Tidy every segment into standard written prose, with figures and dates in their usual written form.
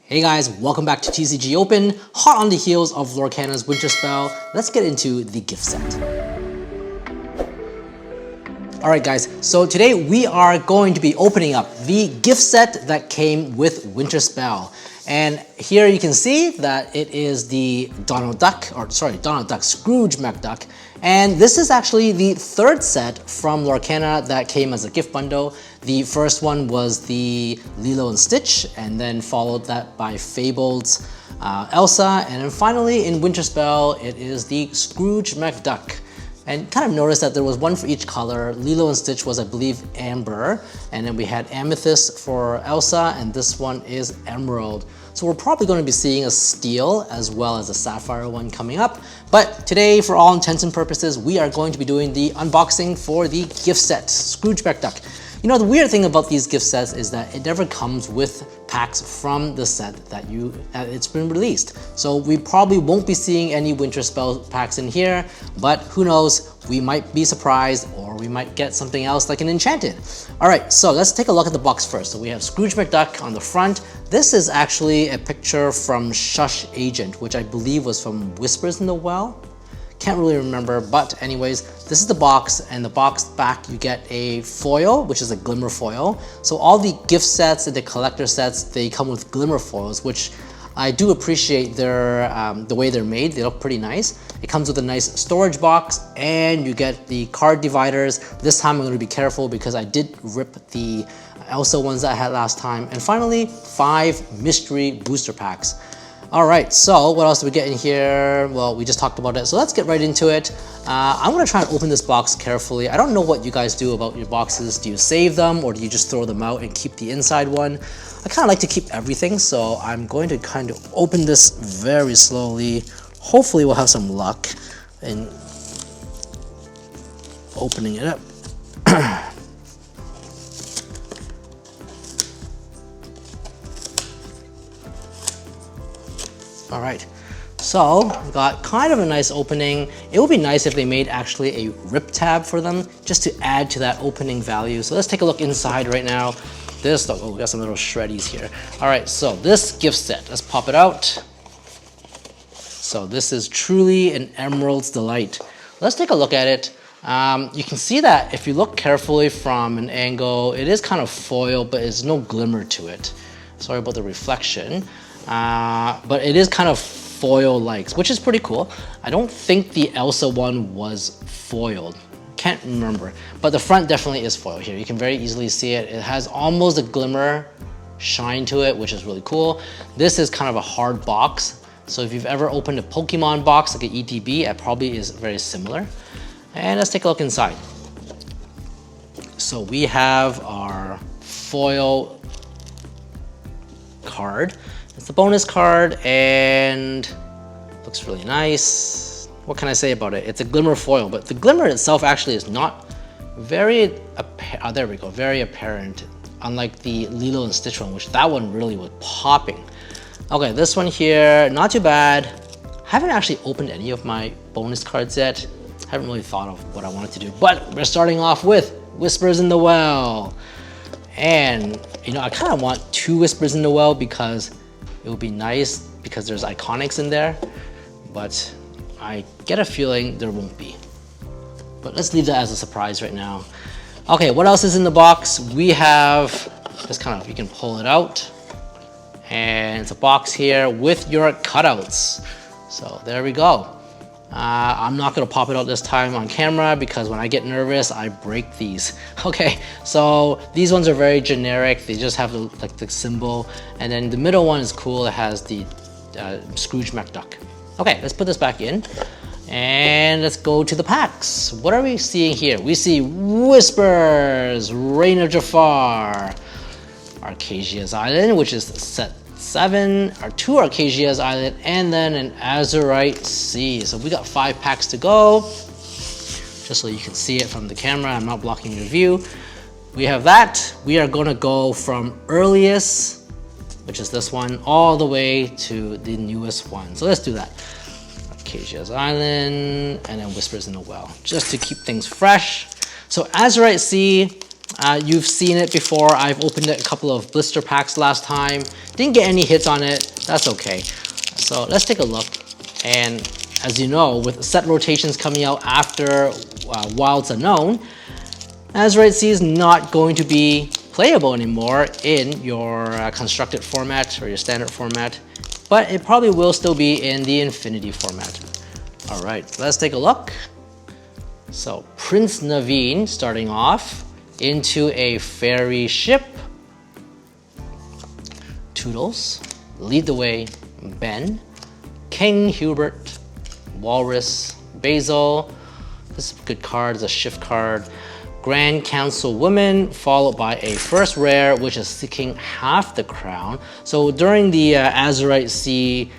Hey guys, welcome back to TCG Open. Hot on the heels of Lorcana's Winterspell, let's get into the gift set. Alright guys, so today we are going to be opening up the gift set that came with Winterspell. And here you can see that it is the Donald Duck Scrooge McDuck. And this is actually the third set from Lorcana that came as a gift bundle. The first one was the Lilo and Stitch, and then followed that by Fabled's Elsa, and then finally in Winterspell it is the Scrooge McDuck. And kind of notice that there was one for each color. Lilo and Stitch was, I believe, amber, and then we had amethyst for Elsa, and this one is emerald. So we're probably going to be seeing a steel as well as a sapphire one coming up. But today, for all intents and purposes, we are going to be doing the unboxing for the gift set, Scrooge McDuck. You know, the weird thing about these gift sets is that it never comes with packs from the set that it's been released. So we probably won't be seeing any Winterspell packs in here, but who knows, we might be surprised or we might get something else like an Enchanted. All right, so let's take a look at the box first. So we have Scrooge McDuck on the front. This is actually a picture from Shush Agent, which I believe was from Whispers in the Well. Can't really remember, but anyways, this is the box, and the box back you get a foil, which is a glimmer foil. So all the gift sets and the collector sets, they come with glimmer foils, which I do appreciate the way they're made. They look pretty nice. It comes with a nice storage box, and you get the card dividers. This time I'm going to be careful because I did rip the Elsa ones that I had last time. And finally, 5 mystery booster packs. All right, so what else do we get in here? Well, we just talked about it, so let's get right into it. I'm gonna try and open this box carefully. I don't know what you guys do about your boxes. Do you save them, or do you just throw them out and keep the inside one? I kind of like to keep everything, so I'm going to kind of open this very slowly. Hopefully we'll have some luck in opening it up. All right, so we got kind of a nice opening. It would be nice if they made actually a rip tab for them, just to add to that opening value. So let's take a look inside right now. Oh, we got some little shreddies here. All right, so this gift set, let's pop it out. So this is truly an Emerald's Delight. Let's take a look at it. You can see that if you look carefully from an angle, it is kind of foil, but there's no glimmer to it. Sorry about the reflection. But it is kind of foil-like, which is pretty cool. I don't think the Elsa one was foiled. Can't remember. But the front definitely is foil here. You can very easily see it. It has almost a glimmer shine to it, which is really cool. This is kind of a hard box. So if you've ever opened a Pokemon box, like an ETB, it probably is very similar. And let's take a look inside. So we have our foil card. It's the bonus card, and looks really nice. What can I say about it? It's a glimmer foil, but the glimmer itself actually is not very there we go, very apparent, unlike the Lilo and Stitch one, which that one really was popping. Okay, this one here, not too bad. I haven't actually opened any of my bonus cards yet. I haven't really thought of what I wanted to do, but we're starting off with Whispers in the Well. And, you know, I kind of want 2 Whispers in the Well because it would be nice because there's iconics in there, but I get a feeling there won't be. But let's leave that as a surprise right now. Okay, what else is in the box? We have, just kind of, you can pull it out, and it's a box here with your cutouts. So there we go. I'm not gonna pop it out this time on camera because when I get nervous, I break these. Okay, so these ones are very generic. They just have the symbol, and then the middle one is cool. It has the Scrooge McDuck. Okay, let's put this back in, and let's go to the packs. What are we seeing here? We see Whispers, Reign of Jafar, Arcasia's Island, which is set 7, or 2 Arcasia's Island, and then an Azurite Sea. So we got 5 packs to go, just so you can see it from the camera. I'm not blocking your view. We have that. We are gonna go from earliest, which is this one, all the way to the newest one. So let's do that. Arcasia's Island, and then Whispers in the Well, just to keep things fresh. So Azurite Sea, You've seen it before. I've opened a couple of blister packs last time. Didn't get any hits on it. That's okay. So let's take a look. And as you know, with set rotations coming out after Wilds Unknown, Azurite Sea is not going to be playable anymore in your constructed format or your standard format, but it probably will still be in the Infinity format. All right, let's take a look. So Prince Naveen starting off into a fairy ship. Toodles, lead the way, Ben, King Hubert, Walrus, Basil. This is a good card, it's a shift card. Grand Councilwoman, followed by a first rare, which is seeking half the crown. So during the Azurite Sea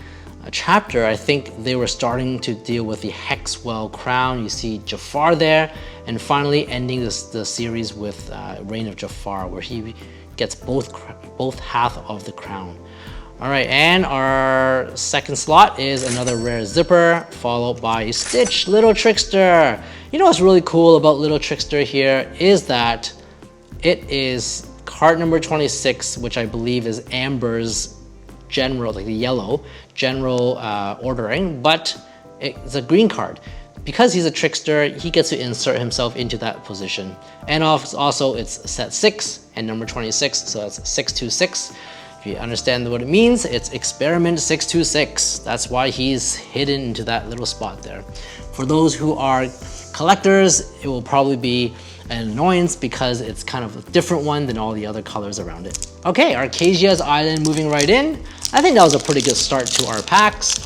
chapter, I think they were starting to deal with the Hexwell crown. You see Jafar there, and finally ending the series with Reign of Jafar, where he gets both half of the crown. All right, and our second slot is another rare zipper, followed by Stitch, Little Trickster. You know what's really cool about Little Trickster here is that it is card number 26, which I believe is Amber's general, like the yellow, general ordering, but it's a green card. Because he's a trickster, he gets to insert himself into that position. And also it's set 6 and number 26, so that's 626. If you understand what it means, it's Experiment 626. That's why he's hidden into that little spot there. For those who are collectors, it will probably be an annoyance because it's kind of a different one than all the other colors around it. Okay, Arcasia's Island moving right in. I think that was a pretty good start to our packs.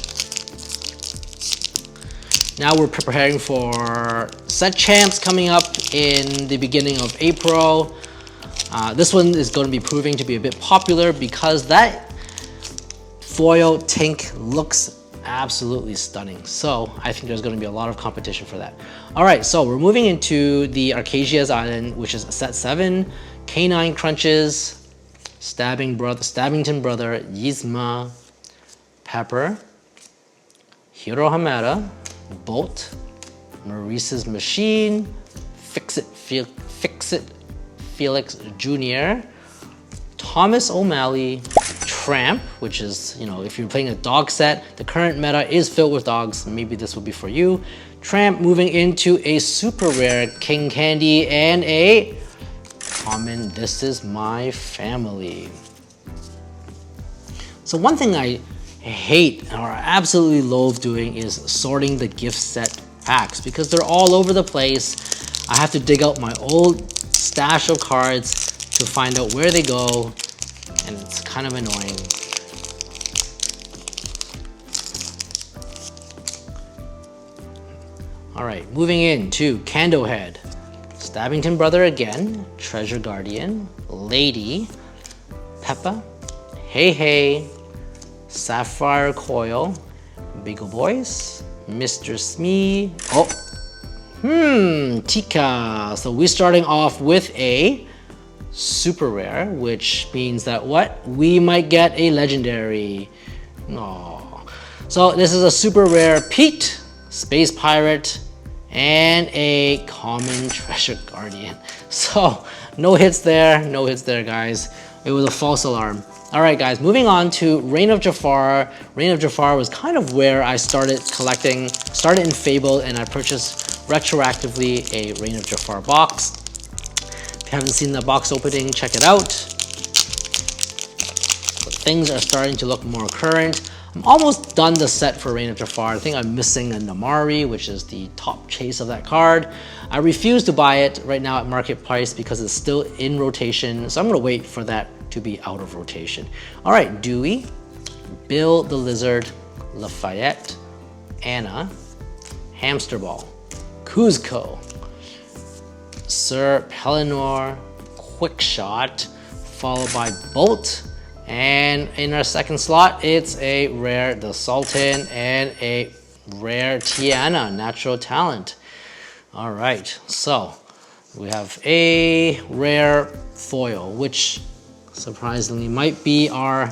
Now we're preparing for set champs coming up in the beginning of April. This one is going to be proving to be a bit popular because that foil Tink looks absolutely stunning. So I think there's going to be a lot of competition for that. All right, so we're moving into the Arcasia's Island, which is set 7, Canine Crunches, Stabbington Brother, Yzma, Pepper, Hiro Hamada, Bolt, Maurice's Machine, Fix It Felix Jr., Thomas O'Malley, Tramp, which is, you know, if you're playing a dog set, the current meta is filled with dogs, maybe this will be for you. Tramp moving into a super rare King Candy and a common This Is My Family. So one thing I hate or absolutely loathe doing is sorting the gift set packs because they're all over the place. I have to dig out my old stash of cards to find out where they go, and it's kind of annoying. All right, moving into Candlehead, Stabbington Brother again, Treasure Guardian, Lady, Peppa, Hey Hey, Sapphire Coil, Beagle Boys, Mr. Smee, Tika. So we're starting off with a super rare, which means that what? We might get a legendary. Aww. So this is a super rare Pete, Space Pirate, and a common Treasure Guardian. So no hits there, guys. It was a false alarm. All right, guys, moving on to Reign of Jafar. Reign of Jafar was kind of where I started collecting, started in Fable, and I purchased retroactively a Reign of Jafar box. If you haven't seen the box opening, check it out. But things are starting to look more current. I'm almost done the set for Reign of Jafar. I think I'm missing a Namari, which is the top chase of that card. I refuse to buy it right now at market price because it's still in rotation, so I'm gonna wait for that to be out of rotation. All right, Dewey, Bill the Lizard, Lafayette, Anna, Hamster Ball, Kuzco, Sir Pellinor, Quickshot, followed by Bolt, and in our second slot, it's a rare The Sultan and a rare Tiana, Natural Talent. All right, so we have a rare foil, which surprisingly might be our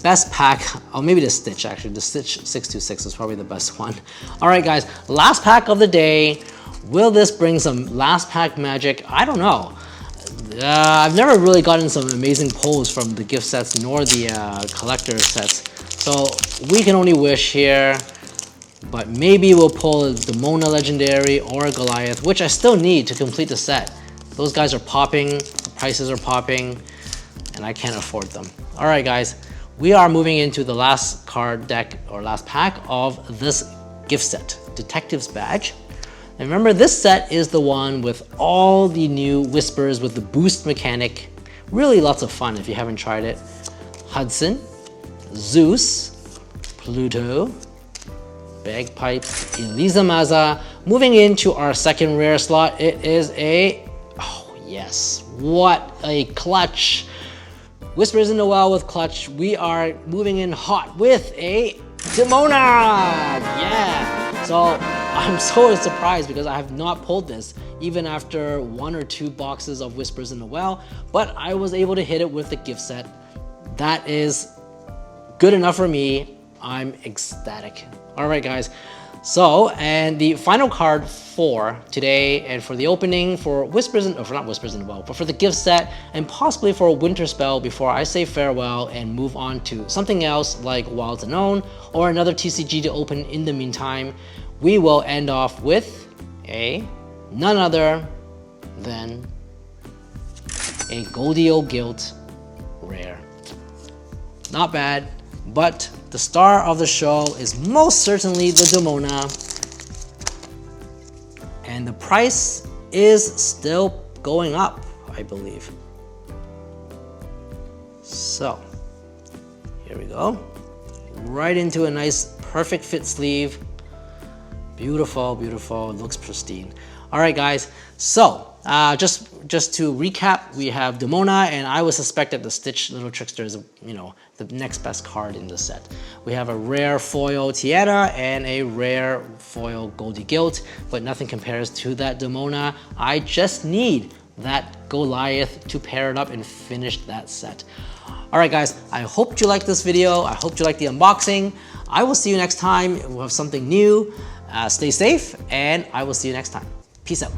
best pack. Oh, maybe the Stitch, actually. The Stitch 626 is probably the best one. All right, guys, last pack of the day. Will this bring some last pack magic? I don't know. I've never really gotten some amazing pulls from the gift sets nor the collector sets. So we can only wish here, but maybe we'll pull a Demona Legendary or a Goliath, which I still need to complete the set. Those guys are popping, the prices are popping, and I can't afford them. All right, guys, we are moving into the last card deck or last pack of this gift set, Detective's Badge. And remember, this set is the one with all the new Whispers with the boost mechanic. Really lots of fun if you haven't tried it. Hudson, Zeus, Pluto, Bagpipes, Eliza Maza. Moving into our second rare slot, it is a, oh yes, what a clutch. Whispers in the Well with clutch. We are moving in hot with a Demona, yeah. So I'm so surprised because I have not pulled this even after 1 or 2 boxes of Whispers in the Well, but I was able to hit it with the gift set. That is good enough for me. I'm ecstatic. All right, guys. So, and the final card for today and for the opening for Whispers in, not Whispers in the Well, but for the gift set and possibly for a Winterspell before I say farewell and move on to something else like Wilds Unknown or another TCG to open in the meantime, we will end off with none other than a Goldio Gilt rare. Not bad, but the star of the show is most certainly the Demona. And the price is still going up, I believe. So, here we go. Right into a nice perfect fit sleeve. Beautiful, beautiful, looks pristine. All right, guys, so just to recap, we have Demona, and I would suspect that the Stitch Little Trickster is, you know, the next best card in the set. We have a rare foil Tiana and a rare foil Goldie Gilt, but nothing compares to that Demona. I just need that Goliath to pair it up and finish that set. All right, guys, I hope you liked this video. I hope you liked the unboxing. I will see you next time. We'll have something new. Stay safe, and I will see you next time. Peace out.